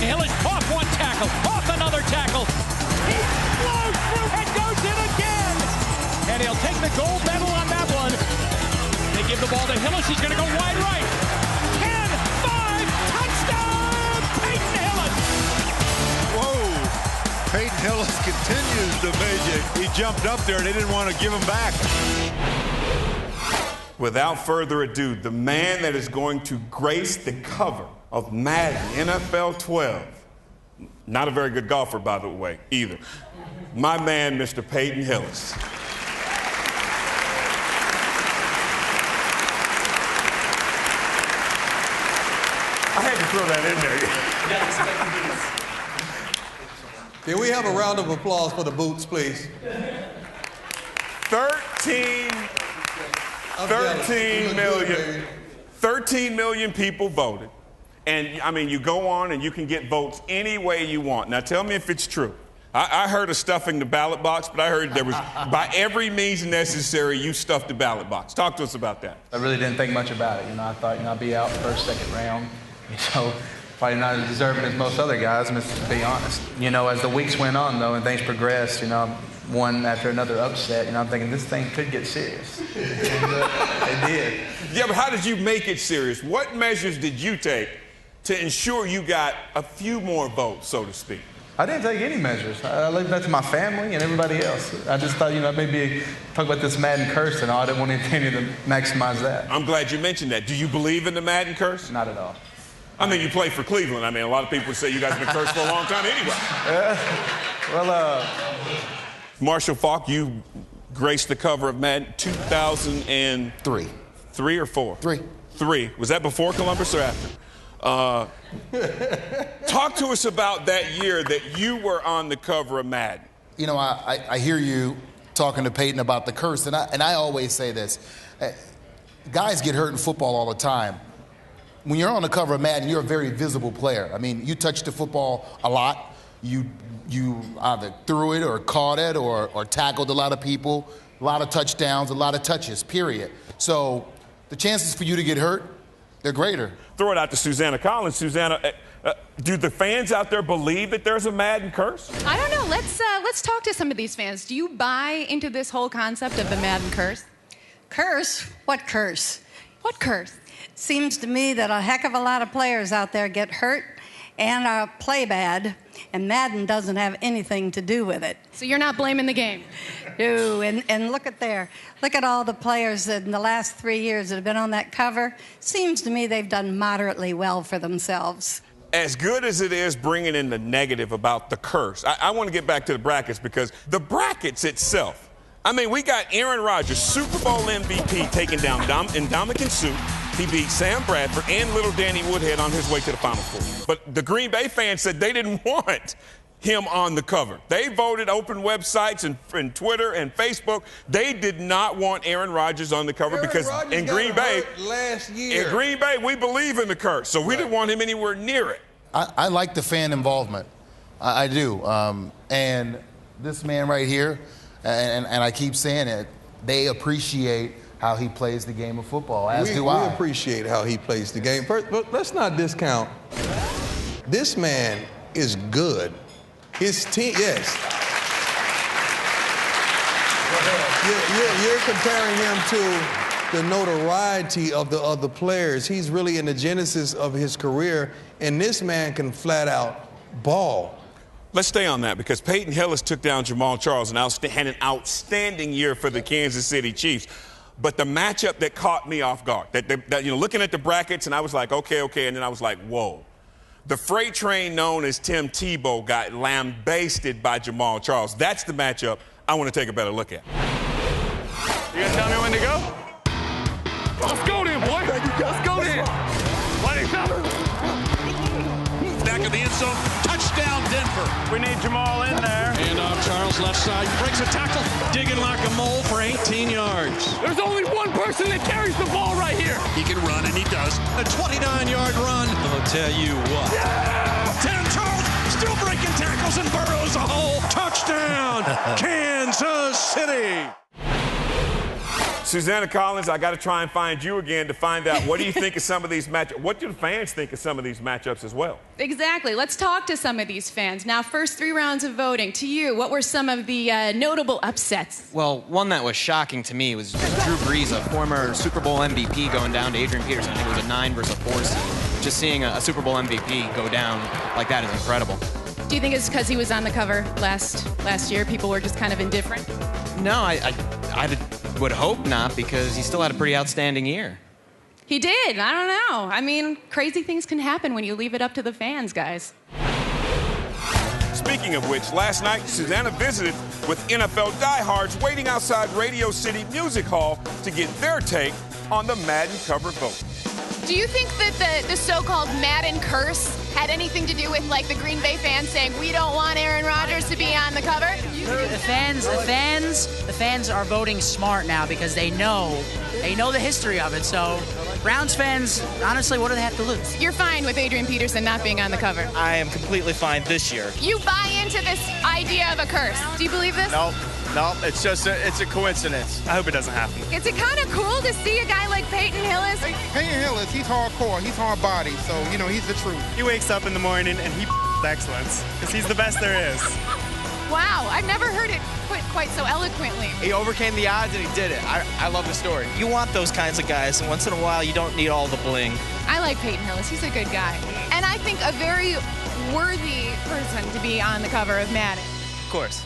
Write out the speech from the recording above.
Hillis off one tackle, off another tackle. He blows through and goes in again. And he'll take the gold medal on that one. They give the ball to Hillis. He's going to go wide right. 10, 5, touchdown, Peyton Hillis. Whoa. Peyton Hillis continues to make it. He jumped up there and they didn't want to give him back. Without further ado, the man that is going to grace the cover of Madden NFL 12. Not a very good golfer, by the way, either. My man, Mr. Peyton Hillis. I had to throw that in there. Can we have a round of applause for the boots, please? 13 million people voted. And, I mean, you go on and you can get votes any way you want. Now, tell me if it's true. I heard of stuffing the ballot box, but I heard there was, by every means necessary, you stuffed the ballot box. Talk to us about that. I really didn't think much about it. You know, I thought, I'd be out first, second round. Probably not as deserving as most other guys, to be honest. You know, as the weeks went on, though, and things progressed, one after another upset, I'm thinking this thing could get serious. And it did. Yeah, but how did you make it serious? What measures did you take to ensure you got a few more votes, so to speak? I didn't take any measures. I left that to my family and everybody else. I just thought, maybe talk about this Madden curse and all. I didn't want anything to maximize that. I'm glad you mentioned that. Do you believe in the Madden curse? Not at all. I mean, you play for Cleveland. I mean, a lot of people would say you guys have been cursed for a long time anyway. Marshall Faulk, you graced the cover of Madden 2003. 3 or 4? 3. 3. Was that before Columbus or after? Talk to us about that year that you were on the cover of Madden. I hear you talking to Peyton about the curse, and I always say this. Guys get hurt in football all the time. When you're on the cover of Madden, you're a very visible player. I mean, you touch the football a lot. You either threw it or caught it or tackled a lot of people, a lot of touchdowns, a lot of touches, period. So the chances for you to get hurt, they're greater. Throw it out to Susanna Collins. Susanna, do the fans out there believe that there's a Madden curse? I don't know. Let's talk to some of these fans. Do you buy into this whole concept of the Madden curse? Curse? What curse? What curse? Seems to me that a heck of a lot of players out there get hurt and play bad, and Madden doesn't have anything to do with it. So you're not blaming the game? No, and look at all the players in the last 3 years that have been on that cover. Seems to me they've done moderately well for themselves. As good as it is bringing in the negative about the curse, I want to get back to the brackets, because the brackets itself, I mean, we got Aaron Rodgers, Super Bowl MVP, taking down Ndamukong Suh. He beat Sam Bradford and little Danny Woodhead on his way to the Final Four. But the Green Bay fans said they didn't want him on the cover. They voted, open websites and Twitter and Facebook. They did not want Aaron Rodgers on the cover because in Green Bay, last year. In Green Bay, we believe in the curse, so we didn't want him anywhere near it. I like the fan involvement. I do. And this man right here, and I keep saying it, they appreciate how he plays the game of football, as do I. We appreciate how he plays the game. But let's not discount. This man is good. His team, yes. You're comparing him to the notoriety of the other players. He's really in the genesis of his career, and this man can flat out ball. Let's stay on that, because Peyton Hillis took down Jamal Charles and had an outstanding year for the Kansas City Chiefs. But the matchup that caught me off guard, looking at the brackets, and I was like, okay, and then I was like, whoa. The freight train known as Tim Tebow got lambasted by Jamal Charles. That's the matchup I want to take a better look at. You gonna tell me when to go? Let's go then, boy. Let's go then. What is coming? Back of the end zone. Touchdown, Denver. We need Jamal in there. And off Charles, left side, breaks a tackle, digging like a mole for 18 yards. There's only one person that carries the ball right here. He can run, and he does. A 29-yard run. I'll tell you what. Yeah! 10 Charles, still breaking tackles and burrows a hole. Touchdown, Kansas City. Susanna Collins, I got to try and find you again to find out what do you think of some of these matchups. What do the fans think of some of these matchups as well? Exactly. Let's talk to some of these fans. Now, first 3 rounds of voting. To you, what were some of the notable upsets? Well, one that was shocking to me was Drew Brees, a former Super Bowl MVP, going down to Adrian Peterson. I think it was a 9 versus a 4 seed. Just seeing a Super Bowl MVP go down like that is incredible. Do you think it's because he was on the cover last year? People were just kind of indifferent? No, I would hope not, because he still had a pretty outstanding year. He did. I don't know. I mean, crazy things can happen when you leave it up to the fans, guys. Speaking of which, last night, Susanna visited with NFL diehards waiting outside Radio City Music Hall to get their take on the Madden cover vote. Do you think that the so-called Madden curse had anything to do with, like, the Green Bay fans saying, we don't want Aaron Rodgers to be on the cover? The fans are voting smart now because they know the history of it. So Browns fans, honestly, what do they have to lose? You're fine with Adrian Peterson not being on the cover? I am completely fine this year. You buy into this idea of a curse. Do you believe this? No, it's just it's a coincidence. I hope it doesn't happen. Is it kind of cool to see a guy like Peyton Hillis? Peyton Hillis, he's hardcore, he's hard body, so, you know, he's the truth. He wakes up in the morning and he excellence, because he's the best there is. Wow, I've never heard it put quite so eloquently. He overcame the odds and he did it. I love the story. You want those kinds of guys, and once in a while you don't need all the bling. I like Peyton Hillis. He's a good guy. And I think a very worthy person to be on the cover of Madden. Of course.